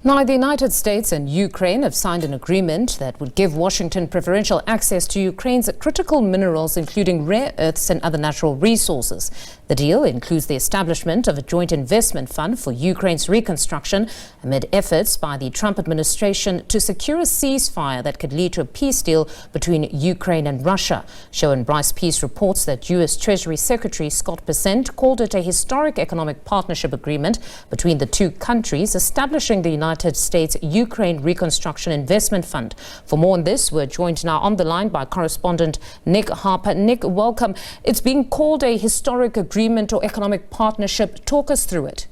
Now, the United States and Ukraine have signed an agreement that would give Washington preferential access to Ukraine's critical minerals, including rare earths and other natural resources. The deal includes the establishment of a joint investment fund for Ukraine's reconstruction amid efforts by the Trump administration to secure a ceasefire that could lead to a peace deal between Ukraine and Russia. Sherwin Bryce-Pease reports that U.S. Treasury Secretary Scott Bessent called it a historic economic partnership agreement between the two countries, establishing the United States-Ukraine Reconstruction Investment Fund. For more on this, we're joined now on the line by correspondent Nick Harper. Nick, welcome. It's being called a historic agreement or economic partnership. Talk us through it.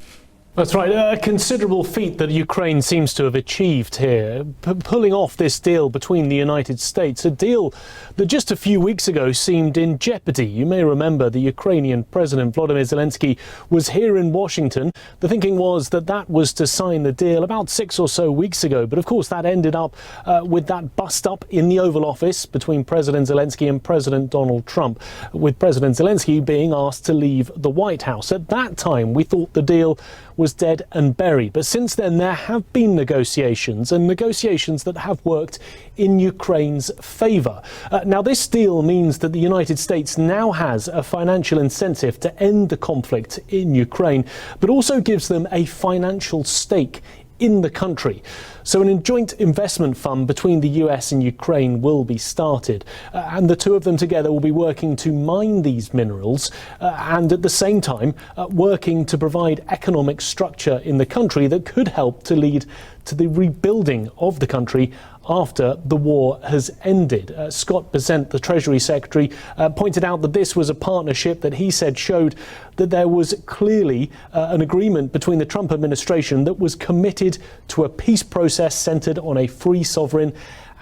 That's right. A considerable feat that Ukraine seems to have achieved here, pulling off this deal between the United States, a deal that just a few weeks ago seemed in jeopardy. You may remember the Ukrainian President Volodymyr Zelensky was here in Washington. The thinking was that that was to sign the deal about 6 or so weeks ago. But of course, that ended up with that bust up in the Oval Office between President Zelensky and President Donald Trump, with President Zelensky being asked to leave the White House. At that time, we thought the deal was dead and buried. But since then, there have been negotiations, and negotiations that have worked in Ukraine's favour. Now, this deal means that the United States now has a financial incentive to end the conflict in Ukraine, but also gives them a financial stake in the country. So a joint investment fund between the US and Ukraine will be started, and the two of them together will be working to mine these minerals and at the same time working to provide economic structure in the country that could help to lead to the rebuilding of the country after the war has ended. Scott Bessent, the Treasury Secretary, pointed out that this was a partnership that he said showed that there was clearly an agreement between the Trump administration that was committed to a peace process centred on a free, sovereign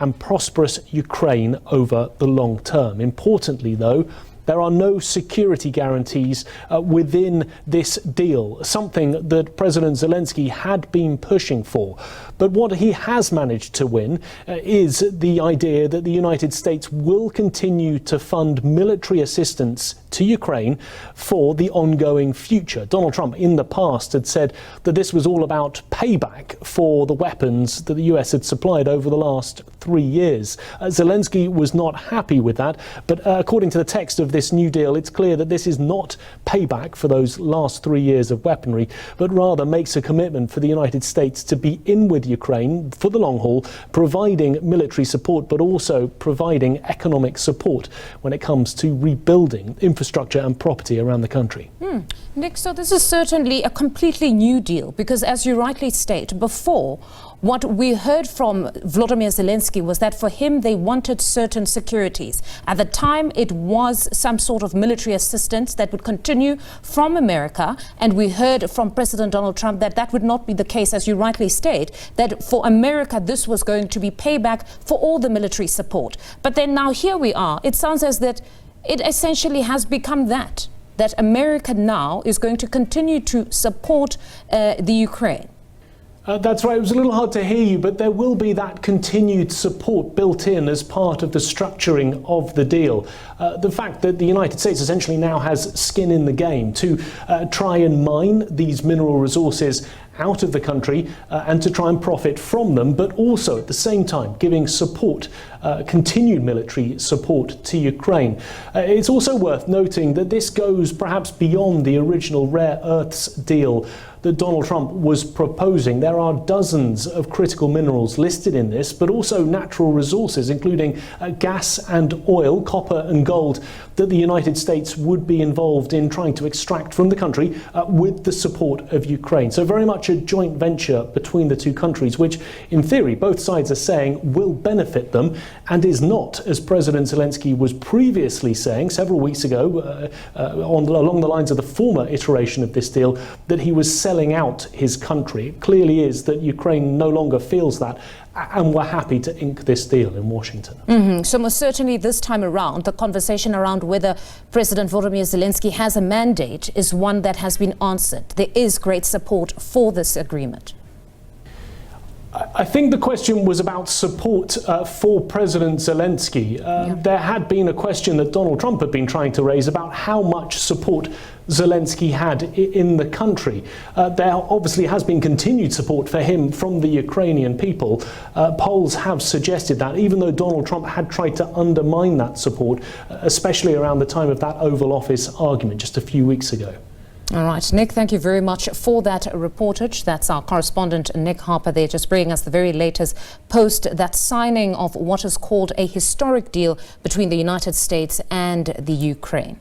and prosperous Ukraine over the long term. Importantly, though, there are no security guarantees within this deal, something that President Zelensky had been pushing for. But what he has managed to win is the idea that the United States will continue to fund military assistance to Ukraine for the ongoing future. Donald Trump in the past had said that this was all about payback for the weapons that the US had supplied over the last 3 years. Zelensky was not happy with that, but according to the text of this new deal, it's clear that this is not payback for those last 3 years of weaponry, but rather makes a commitment for the United States to be in with Ukraine for the long haul, providing military support, but also providing economic support when it comes to rebuilding infrastructure and property around the country. Nick, so this is certainly a completely new deal, because as you rightly state, before, what we heard from Volodymyr Zelensky was that for him, they wanted certain securities. At the time, it was some sort of military assistance that would continue from America. And we heard from President Donald Trump that that would not be the case, as you rightly state, that for America, this was going to be payback for all the military support. But then now here we are. It sounds as that it essentially has become that America now is going to continue to support the Ukraine. That's right. It was a little hard to hear you, but there will be that continued support built in as part of the structuring of the deal. The fact that the United States essentially now has skin in the game to try and mine these mineral resources out of the country and to try and profit from them, but also at the same time giving support, continued military support to Ukraine. It's also worth noting that this goes perhaps beyond the original rare earths deal that Donald Trump was proposing. There are dozens of critical minerals listed in this, but also natural resources, including gas and oil, copper and gold, that the United States would be involved in trying to extract from the country with the support of Ukraine. So very much a joint venture between the two countries, which in theory both sides are saying will benefit them, and is not, as President Zelensky was previously saying several weeks ago along the lines of the former iteration of this deal, that he was selling out his country. It clearly is that Ukraine no longer feels that, and we're happy to ink this deal in Washington. So most certainly this time around, the conversation around whether President Volodymyr Zelensky has a mandate is one that has been answered. There is great support for this agreement. I think the question was about support for President Zelensky. There had been a question that Donald Trump had been trying to raise about how much support Zelensky had in the country. There obviously has been continued support for him from the Ukrainian people. Polls have suggested that, even though Donald Trump had tried to undermine that support, especially around the time of that Oval Office argument just a few weeks ago. All right, Nick, thank you very much for that reportage. That's our correspondent, Nick Harper, there, just bringing us the very latest post, that signing of what is called a historic deal between the United States and the Ukraine.